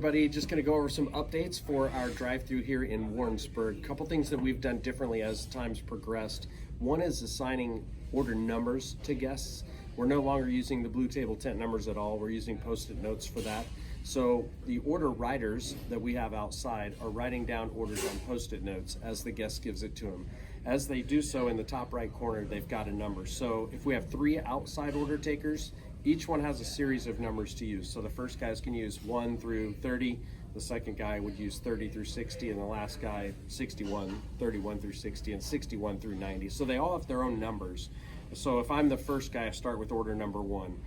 Everybody, just going to go over some updates for our drive-through here in Warrensburg. A couple things that we've done differently as time's progressed. One is assigning order numbers to guests. We're no longer using the blue table tent numbers at all. We're using post-it notes for that. So the order writers that we have outside are writing down orders on post-it notes as the guest gives it to them. As they do so, in the top right corner, they've got a number. So if we have 3 outside order takers, each one has a series of numbers to use. So the first guys can use 1 through 30, the second guy would use 30 through 60, and the last guy 61, 31 through 60, and 61 through 90. So they all have their own numbers. So if I'm the first guy, I start with order number 1.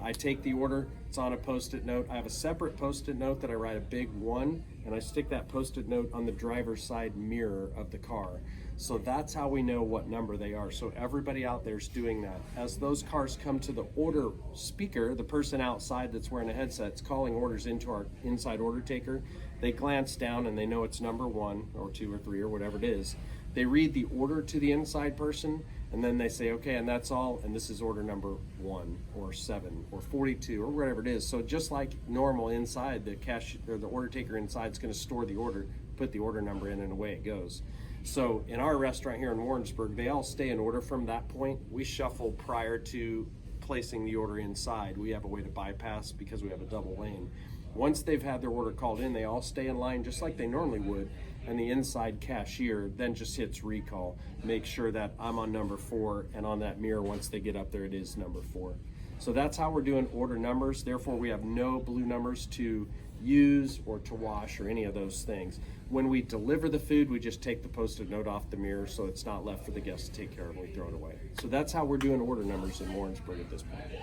I take the order, it's on a post-it note. I have a separate post-it note that I write a big 1, and I stick that post-it note on the driver's side mirror of the car. So that's how we know what number they are. So everybody out there is doing that. As those cars come to the order speaker, the person outside that's wearing a headset is calling orders into our inside order taker. They glance down and they know it's number 1 or 2 or 3 or whatever it is. They read the order to the inside person, and then they say, okay, and that's all, and this is order number 1 or 7 or 42 or whatever it is. So just like normal inside, the cash or the order taker inside is going to store the order, put the order number in, and away it goes. So in our restaurant here in Warrensburg, they all stay in order from that point. We shuffle prior to placing the order inside. We have a way to bypass because we have a double lane. Once they've had their order called in, they all stay in line just like they normally would, and the inside cashier then just hits recall. Make sure that I'm on number 4, and on that mirror, once they get up there, it is number 4. So that's how we're doing order numbers. Therefore, we have no blue numbers to use or to wash or any of those things. When we deliver the food, we just take the post-it note off the mirror so it's not left for the guests to take care of and we throw it away. So that's how we're doing order numbers in Warrensburg at this point. We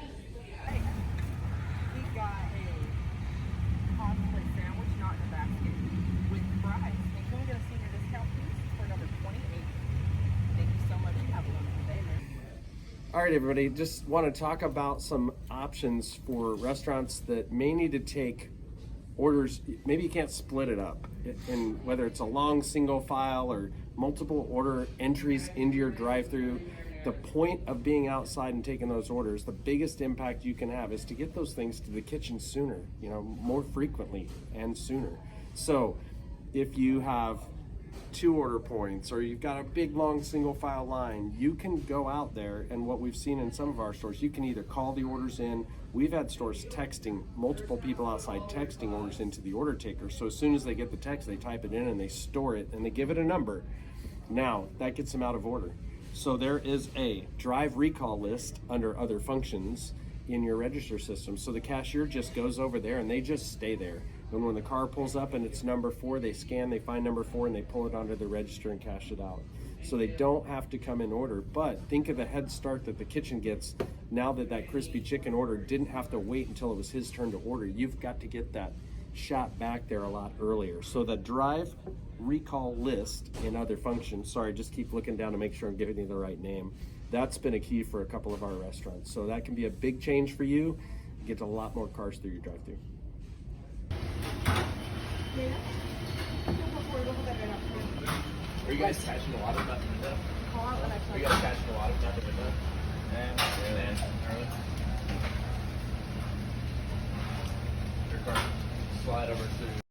got a hot plate sandwich, not in a basket, with fries. And can we get a senior discount, please, for number 28? Thank you so much. You have a wonderful day, man. All right, everybody, just want to talk about some options for restaurants that may need to take orders. Maybe you can't split it up, and whether it's a long single file or multiple order entries into your drive-through. The point of being outside and taking those orders, the biggest impact you can have is to get those things to the kitchen sooner, more frequently and sooner. So if you have 2 order points, or you've got a big long single file line, you can go out there, and what we've seen in some of our stores, you can either call the orders in. We've had stores texting, multiple people outside texting orders into the order taker. So as soon as they get the text, they type it in and they store it and they give it a number. Now that gets them out of order. So there is a drive recall list under other functions in your register system. So the cashier just goes over there and they just stay there. And when the car pulls up and it's number 4, they scan, they find number 4, and they pull it onto the register and cash it out. So they don't have to come in order. But think of the head start that the kitchen gets now that that crispy chicken order didn't have to wait until it was his turn to order. You've got to get that shot back there a lot earlier. So the drive recall list in other functions, sorry, just keep looking down to make sure I'm giving you the right name. That's been a key for a couple of our restaurants. So that can be a big change for you. Get a lot more cars through your drive-thru. Are you guys catching a lot of nothing enough? Are you guys catching a lot of nothing enough? Yeah, really. Your car slide over to